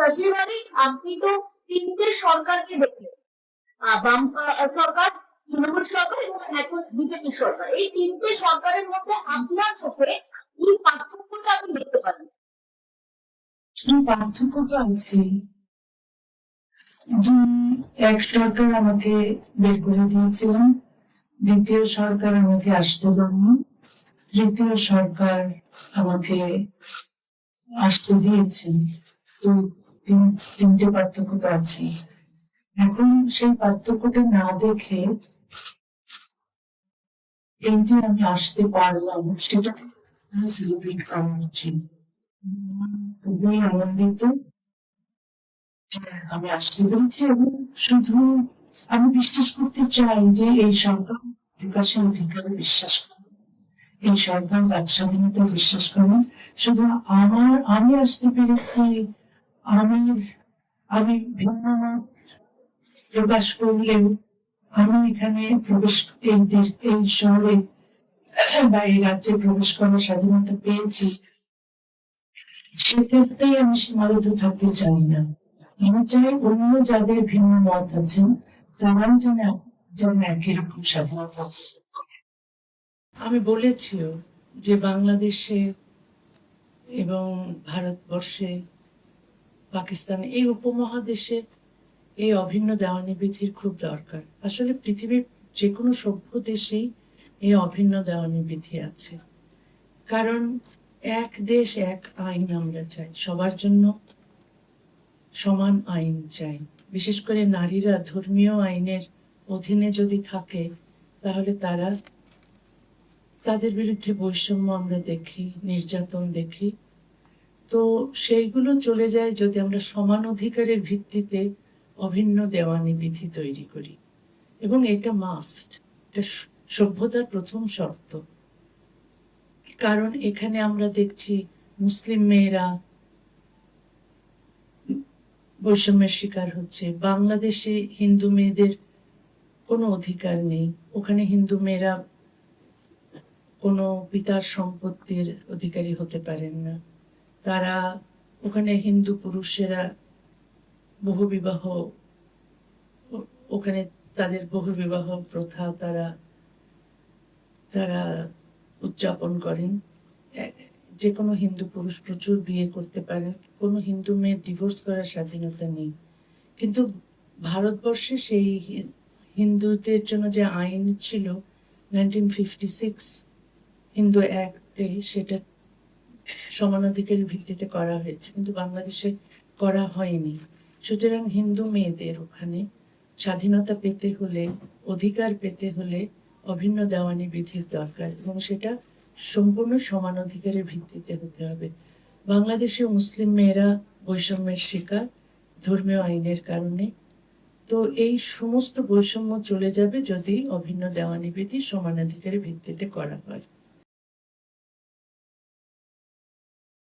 নাজির আলী, আপনি তো তিনটে সরকারকে দেখলেন, বাম সরকার, তৃণমূল সরকার এবং এখন বিজেপি সরকার। এই তিনটে সরকারের মধ্যে আপনার চোখে কি পার্থক্যটা আপনি দেখতে পারেন? পার্থক্য তো আছে। এক সরকার আমাকে বের করে দিয়েছিলেন, দ্বিতীয় সরকার আমাকে আসতে দেননি, তৃতীয় সরকার আমাকে আসতে দিয়েছেন। তো তিনটে পার্থক্য তো আছে। এখন সেই পার্থক্যটা না দেখে এই যে আমি আসতে পারলাম সেটা সেলিব্রেট করা উচিত। খুবই আনন্দিত আমি আসতে পেরেছি, এবং শুধু আমি বিশ্বাস করতে চাই যে এই সরকার বিকাশের অধিকারে বিশ্বাস করে, এই সরকার বাক স্বাধীনতা বিশ্বাস করে। শুধু আমি আসতে পেরেছি, আমি ভিন্ন মত প্রকাশ করলেও আমি এখানে প্রবেশ, এই শহরে বা এই রাজ্যে প্রবেশ করার স্বাধীনতা পেয়েছি, সেক্ষেত্রেই আমি সীমাবদ্ধ থাকতে চাই না। আমি চাই অন্য যাদের ভিন্ন মত আছেন তারাও যেন একই রকম স্বাধীনতা। আমি বলেছিও যে বাংলাদেশে এবং ভারতবর্ষে, পাকিস্তান, এই উপমহাদেশে এই অভিন্ন দেওয়ানি বিধির খুব দরকার। আসলে পৃথিবীর যে কোনো সভ্য দেশেই এই অভিন্ন দেওয়ানি বিধি আছে, কারণ এক দেশ এক আইন আমরা চাই, সবার জন্য সমান আইন চাই। বিশেষ করে নারীরা ধর্মীয় আইনের অধীনে যদি থাকে তাহলে তাদের বিরুদ্ধে বৈষম্য আমরা দেখি, নির্যাতন দেখি। তো সেইগুলো চলে যায় যদি আমরা সমান অধিকারের ভিত্তিতে অভিন্ন দেওয়ানি বিধি তৈরি করি, এবং এটা মাস্ট, এটা সভ্যতার প্রথম শর্ত। কারণ এখানে আমরা দেখছি মুসলিম মেয়েরা বৈষম্যের শিকার হচ্ছে। বাংলাদেশে হিন্দু মেয়েদের কোনো অধিকার নেই, ওখানে হিন্দু মেয়েরা কোনো পিতার সম্পত্তির অধিকারী হতে পারেন না। তারা ওখানে হিন্দু পুরুষেরা বহুবিবাহ, ওখানে তাদের বহুবিবাহ প্রথা তারা উদযাপন করেন। যে কোনো হিন্দু পুরুষ প্রচুর বিয়ে করতে পারেন, কোনো হিন্দু মেয়ের ডিভোর্স করার স্বাধীনতা নেই। কিন্তু ভারতবর্ষে সেই হিন্দুদের জন্য যে আইন ছিল 1956 হিন্দু অ্যাক্টে, সেটা সমানাধিকারের ভিত্তিতে করা হয়েছে, কিন্তু বাংলাদেশে করা হয়নি। সুতরাং হিন্দু মেয়েদের ওখানে স্বাধীনতা পেতে হলে, অধিকার পেতে হলে অভিন্ন দেওয়ানি বিধির দরকার, এবং সেটা সম্পূর্ণ সমান অধিকারের ভিত্তিতে হতে হবে। বাংলাদেশে মুসলিম মেয়েরা বৈষম্যের শিকার ধর্মীয় আইনের কারণে। তো এই সমস্ত বৈষম্য চলে যাবে যদি অভিন্ন দেওয়ানি বিধি সমানাধিকারের ভিত্তিতে করা হয়।